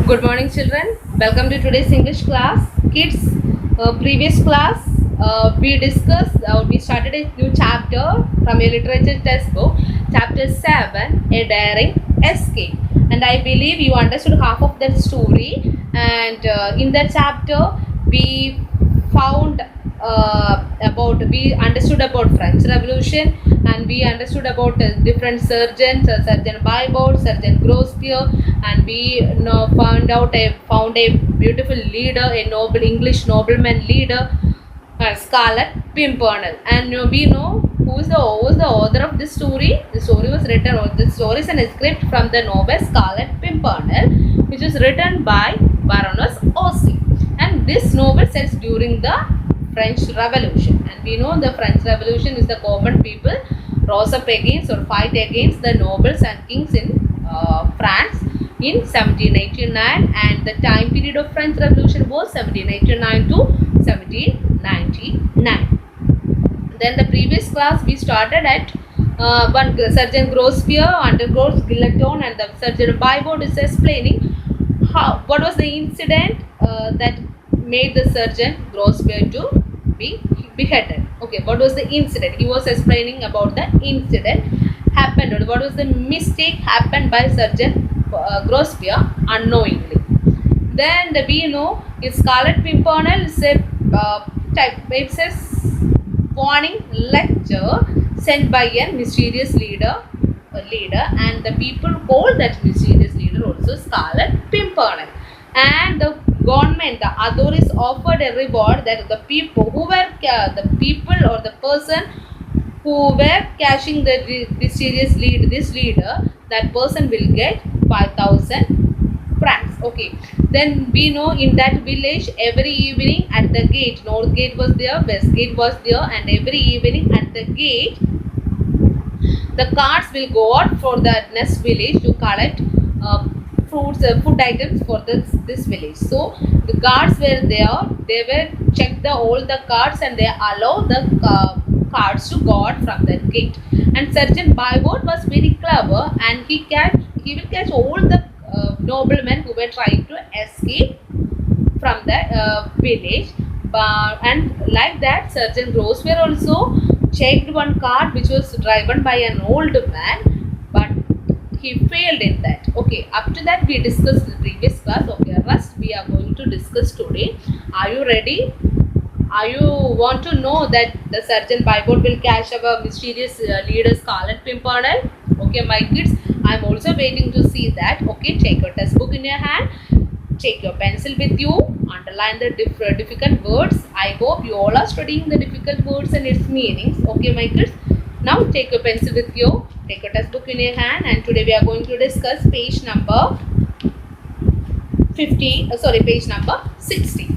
Good morning, children. Welcome to today's English class. Kids, previous class we started a new chapter from a literature textbook, chapter 7, A Daring Escape. And I believe you understood half of that story. And in that chapter, we found we understood about French Revolution, and we understood about different surgeons, Surgeon Bigot, Surgeon Grospierre, and we found a beautiful leader, a noble English nobleman leader, Scarlet Pimpernel. And we know who is the author of this story. The story was written, or the story is a script from the novel Scarlet Pimpernel, which was written by Baroness Orczy. And this novel sets during the French Revolution. And we know the French Revolution is the common people rose up against or fight against the nobles and kings in France in 1789, and the time period of French Revolution was 1789 to 1799. Then the previous class we started at one Surgeon Grospierre undergoes guillotine, and the Surgeon Bigot is explaining what was the incident that made the Surgeon Grospierre to be beheaded. Okay, what was the incident? He was explaining about the incident happened, or what was the mistake happened by Surgeon Grospierre unknowingly. Then we know Scarlet Pimpernel is a it's a warning lecture sent by a mysterious leader, and the people call that mysterious leader also Scarlet Pimpernel. And the government, the authorities offered a reward that the people or the person who were catching this leader, that person will get 5,000 francs. Okay, then we know in that village every evening at the gate, north gate was there, west gate was there, and every evening at the gate the carts will go out for the next village to collect food items for this village. So the guards were there, they will check all the carts, and they allow the carts to go out from that gate. And Surgeon Bigot was very clever, and he will catch all the noblemen who were trying to escape from the village. And like that, Surgeon Grospierre also checked one cart which was driven by an old man, but he failed in that. Okay, up to that we discussed in the previous class. Okay, rest we are going to discuss today. Are you ready? Are you want to know that the Surgeon Bigot will catch our mysterious leader Scarlet Pimpernel? Okay, my kids, I am also waiting to see that. Okay, take your textbook in your hand, take your pencil with you, underline the difficult words. I hope you all are studying the difficult words and its meanings. Okay, my kids, now take your pencil with you, take your textbook in your hand, and today we are going to discuss page number 60.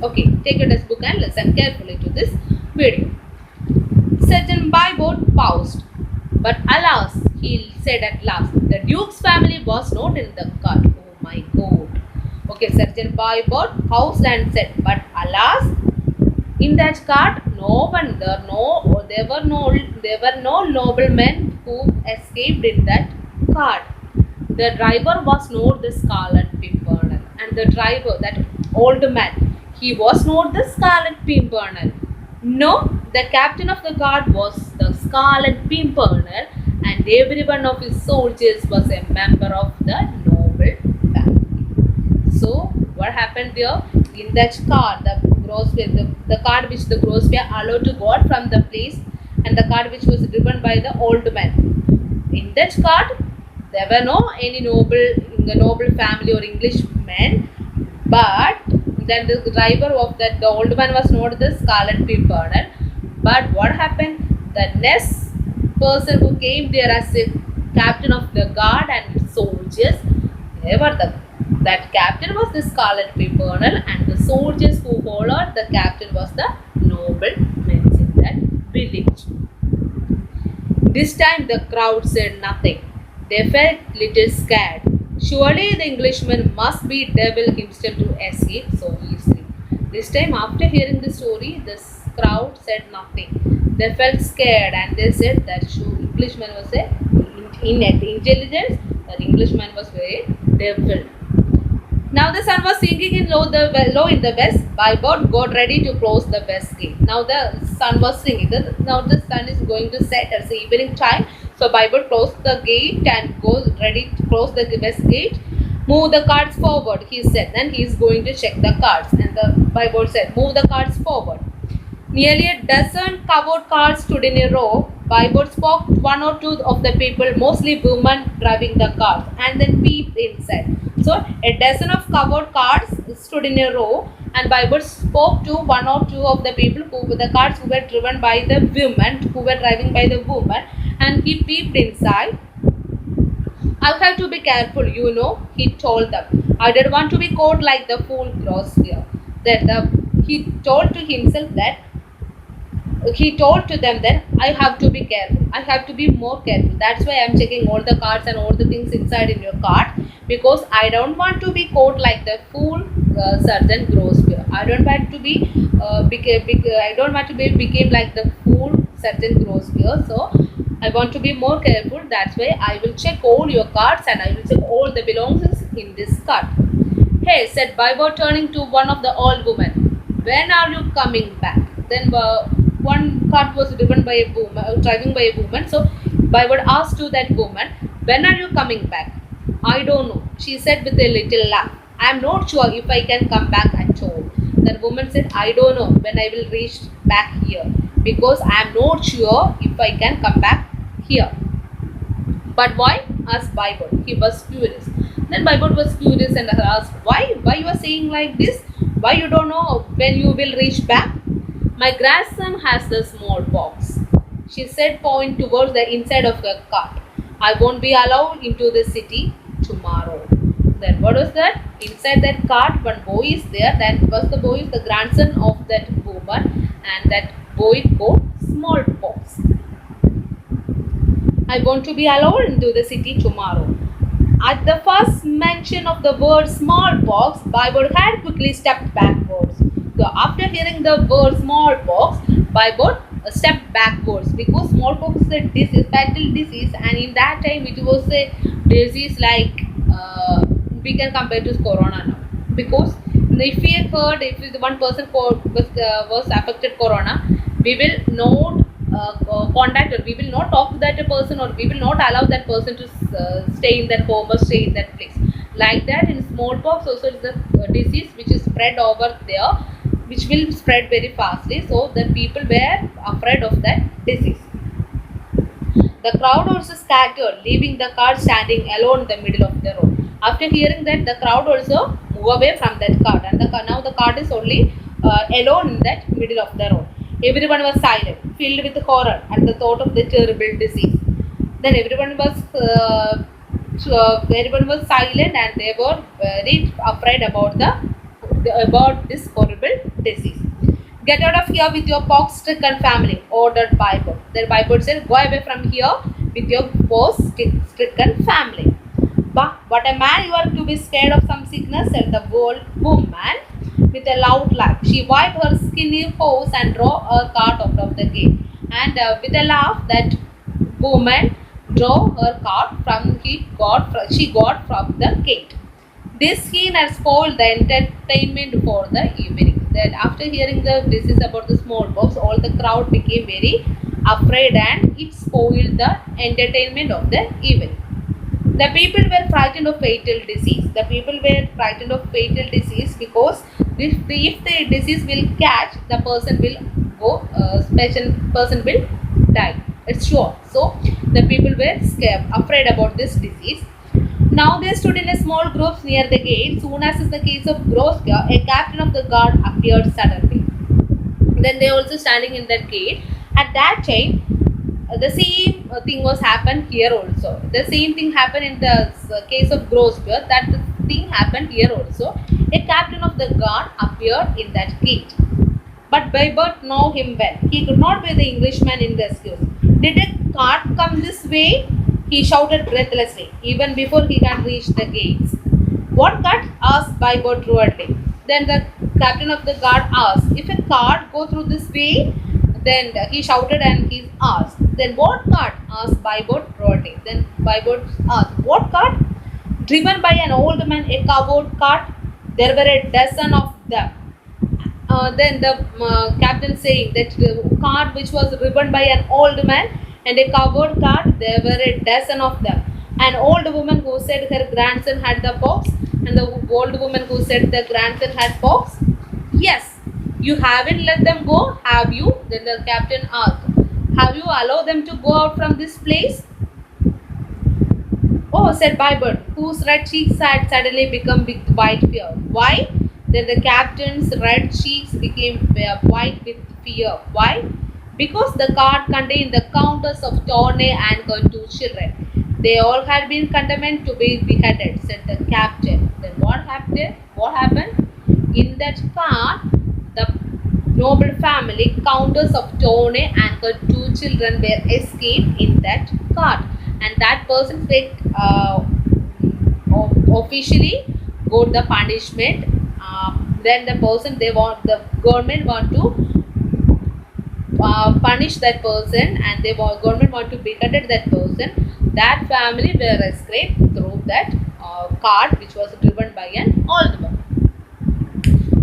Okay, take your textbook and listen carefully to this video. Surgeon Bigot paused, but alas, he said at last, the Duke's family was not in the cart. Oh my God. Okay, Surgeon Bigot paused and said, but alas, in that cart, there were no noblemen who escaped in that cart. The driver was not the Scarlet Pimpernel, and the driver, that old man, he was not the Scarlet Pimpernel. No, the captain of the guard was the Scarlet Pimpernel, and every one of his soldiers was a member of the noble family. So, what happened there? In that cart, the cart which the Grospierre allowed to go out from the place, and the cart which was driven by the old man. In that cart, there were no any noble family or English men, but then the driver of the old man was not the Scarlet Pimpernel. But what happened? The next person who came there as a captain of the guard and soldiers, that captain was the Scarlet Pimpernel, and the soldiers who followed the captain was the noblemen in that village. This time the crowd said nothing. They felt little scared. Surely the Englishman must be devil himself to escape so easily. This time, after hearing the story, the crowd said nothing. They felt scared, and they said that Englishman was in intelligence, that Englishman was very devil. Now the sun was sinking in low in the west. Bybird got ready to close the west gate. Now the sun was sinking. Now the sun is going to set. It's evening time. So Bybird closed the gate and goes ready to close the west gate. Move the cards forward, he said. Then he is going to check the cards. And the Bybird said, move the cards forward. Nearly a dozen covered cars stood in a row. Bybird spoke to one or two of the people, mostly women driving the cars, and then peeped inside. So a dozen of covered cars stood in a row, and Bybird spoke to one or two of the people the cars who were driven by the women, who were driving by the women, and he peeped inside. I have to be careful, you know, he told them. I don't want to be caught like the fool Grosvenor. He told to himself that he told to them that I have to be careful. I have to be more careful. That's why I'm checking all the cards and all the things inside in your cart, because I don't want to be caught like the fool Sergeant Grosvenor. I don't want to be I don't want to be became like the fool Sergeant Grosvenor. So I want to be more careful. That's why I will check all your cards and I will check all the belongings in this cart. Hey, said Bybird, turning to one of the old women. When are you coming back? Then one cart was driven by a woman, driving by a woman. So Bybird asked to that woman, when are you coming back? I don't know, she said with a little laugh. I am not sure if I can come back at all. That woman said, I don't know when I will reach back here, because I am not sure if I can come back here. But why? Asked Bybird. He was furious. Then Bybird was furious and asked, why? Why you are saying like this? Why you don't know when you will reach back? My grandson has the smallpox, she said, pointing towards the inside of the cart. I won't be allowed into the city tomorrow. Then what was that? Inside that cart, one boy is there. That was the boy is the grandson of that woman, and that boy got smallpox. I want to be allowed into the city tomorrow. At the first mention of the word smallpox, Bybird had quickly stepped backwards. So after hearing the word smallpox, Bybird stepped backwards, because smallpox is a disease, fatal disease, and in that time it was a disease like we can compare to corona now. Because if we heard if one person was affected corona, we will not contact, or we will not talk to that person, or we will not allow that person to stay in that home or stay in that place. Like that, in smallpox also is a disease which is spread over there, which will spread very fastly. So the people were afraid of that disease. The crowd also scattered, leaving the cart standing alone in the middle of the road. After hearing that, the crowd also moved away from that cart, and now the cart is only alone in that middle of the road. Everyone was silent, filled with horror at the thought of the terrible disease. Then everyone was silent, and they were very afraid about this horrible disease. Get out of here with your pox-stricken family, ordered Bybird. Then Bybird said, go away from here with your pox-stricken family. But what a man you are to be scared of some sickness, said the old woman with a loud laugh. She wiped her skinny face and drove her cart out of the gate. And with a laugh, that woman drove her cart she got from the gate. This scene had spoiled the entertainment for the evening. Then after hearing this is about the smallpox, all the crowd became very afraid, and it spoiled the entertainment of the evening. The people were frightened of fatal disease. The people were frightened of fatal disease because if the disease will catch, the person will go, person will die. It's sure. So the people were scared, afraid about this disease. Now they stood in a small group near the gate. Soon as is the case of Grosvenor, a captain of the guard appeared suddenly. Then they also standing in that gate. At that time, the same thing was happened here also. The same thing happened in the case of Grosvenor. That thing happened here also. A captain of the guard appeared in that gate. But Bybird knew him well. He could not be the Englishman in the excuse. Did a cart come this way? He shouted breathlessly, even before he had reached the gates. What cart? Asked Bybird rudely. Then the captain of the guard asked, if a cart go through this way? Then he shouted and he asked, then what cart? Asked Bybird rudely. Then Bybird asked, what cart? Driven by an old man, a covered cart. There were a dozen of them. Then the captain saying that the cart which was driven by an old man and a covered cart, there were a dozen of them. An old woman who said her grandson had the pox, and the old woman who said the grandson had pox. Yes, you haven't let them go, have you? Then the captain asked. Have you allowed them to go out from this place? Oh, said Bybird, whose red cheeks had suddenly become with white fear. Why? Then the captain's red cheeks became white with fear. Why? Because the cart contained the Countess of Tournay and her two children. They all had been condemned to be beheaded, said the captain. Then what happened? What happened? In that cart, the noble family, Countess of Tournay and her two children were escaped in that cart. And that person officially got the punishment. Then the person the government want to punish that person, and government want to beheaded that person. That family were escaped through that cart which was driven by an old man.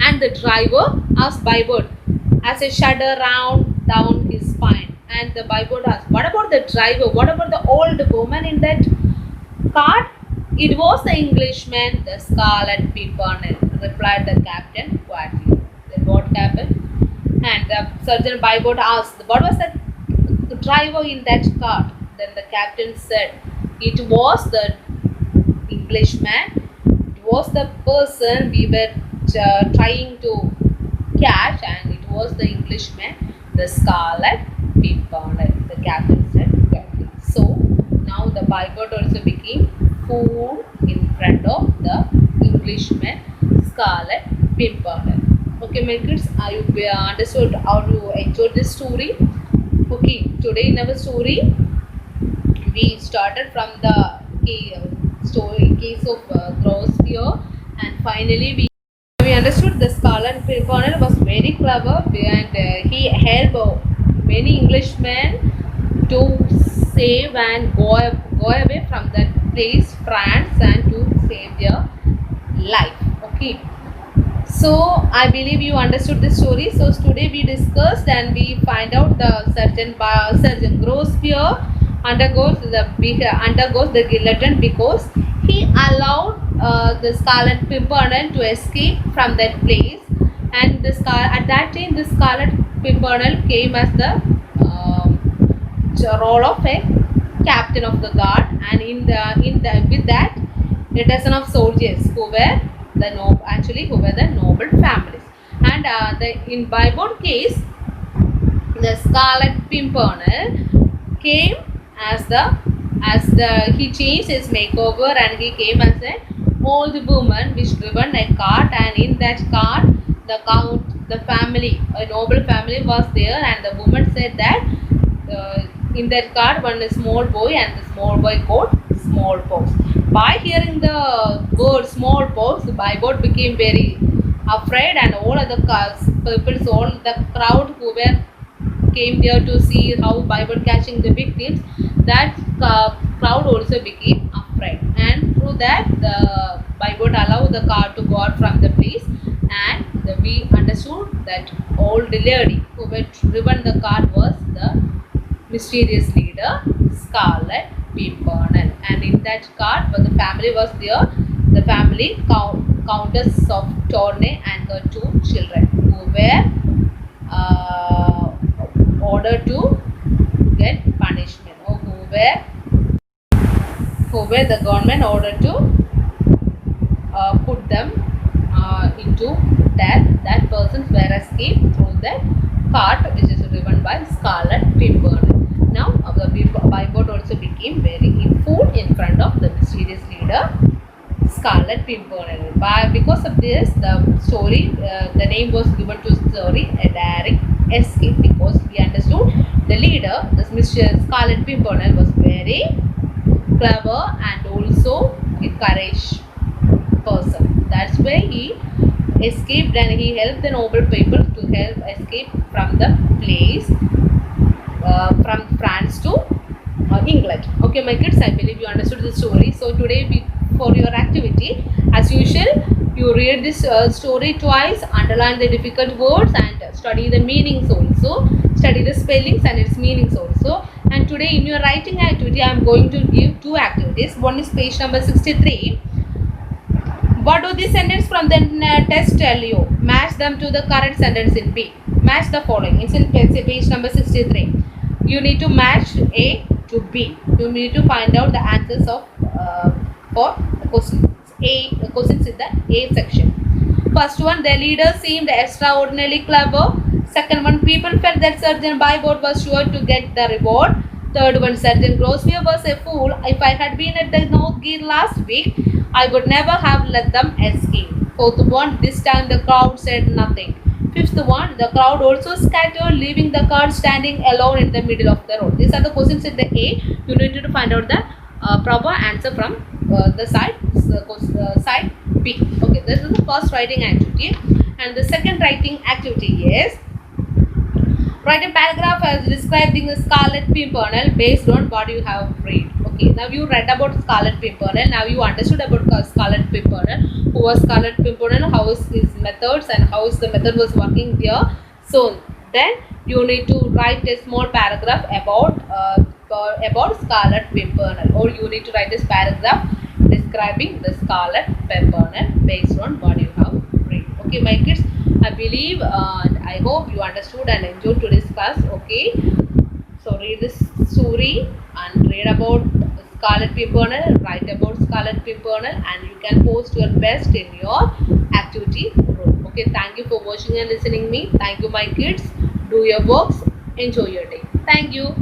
And the driver asked Bybird as a shudder ran down his spine. And the Bybird asked, what about the driver? What about the old woman in that cart? It was the Englishman, the Scarlet Pimpernel, replied the captain quietly. Then what happened? And the Sergeant Bybird asked, what was the driver in that cart? Then the captain said, it was the Englishman. It was the person we were trying to catch, and it was the Englishman, the Scarlet Pimpernel. The captain said quietly. So now the Bybird also became fool in front of the Englishman, Scarlet Pimpernel. Okay, my kids, are you understood how to enjoy this story? Okay, today in our story, we started from the case of Grosse-Pier, and finally we understood the Scarlet Pimpernel was very clever, and he helped many Englishmen to save and go away from that place, France, and to save their life. Okay. So I believe you understood this story. So today we discussed and we find out the Sergeant Grosse-Pier undergoes the guillotine because he allowed the Scarlet Pimpernel to escape from that place, and at that time the Scarlet Pimpernel came as the role of a captain of the guard, and with that a dozen of soldiers who were the noble families. And in Bybird case, the Scarlet Pimpernel came he changed his makeover, and he came as an old woman which driven a cart, and in that cart the family, a noble family was there, and the woman said that in that cart one small boy, and the small boy got smallpox. By hearing the word smallpox, Bybird became very afraid, and all other all the crowd who came there to see how Bybird catching the victims, that crowd also became afraid, and through that the Bybird allowed the car to go out from the place, and we understood that old lady who had driven the car was the mysterious leader Scarlet Pimpernel, and in that car the family was there, the family Countess of Tournay and her two children who were ordered to get punishment, or who were the government ordered to put them into death. That persons were escaped through that cart which is driven by Scarlet Pimpernel. Now the Bybird also became very fool in front of the mysterious leader Scarlet Pimpernel. Because of this, the story, the name was given to the story A Daring Escape, because we understood the leader, this Mr. Scarlet Pimpernel, was very clever and also a courage person. That's why he escaped, and he helped the noble people to escape from the place, from France to England. Okay, my kids, I believe you understood the story. So today we for your activity. As usual, you read this story twice, underline the difficult words and study the meanings also. Study the spellings and its meanings also. And today in your writing activity, I am going to give two activities. One is page number 63. What do the sentence from the test tell you? Match them to the correct sentence in B. Match the following. It's in page number 63. You need to match A to B. You need to find out the answers of for the questions. Questions in the A section. First one, the leader seemed extraordinarily clever. Second one, people felt that Sergeant Byboard was sure to get the reward. Third one, Sergeant Grosvenor was a fool. If I had been at the North Gate last week, I would never have let them escape. Fourth one, this time the crowd said nothing. Fifth one, the crowd also scattered, leaving the car standing alone in the middle of the road. These are the questions in the A. You need to find out the proper answer from the side B. Okay, this is the first writing activity. And the second writing activity is write a paragraph as describing the Scarlet Pimpernel based on what you have read. Okay, now you read about Scarlet Pimpernel. Now you understood about Scarlet Pimpernel. Who was Scarlet Pimpernel? How is his methods and how is the method was working here? So then you need to write a small paragraph about Scarlet Pimpernel, or you need to write this paragraph describing the Scarlet Pimpernel based on what you have read. Okay, my kids, I believe and I hope you understood and enjoyed today's class. Okay, so read this story and read about Scarlet Pimpernel, write about Scarlet Pimpernel, and you can post your best in your activity room. Okay, thank you for watching and listening me. Thank you, my kids. Do your works. Enjoy your day. Thank you.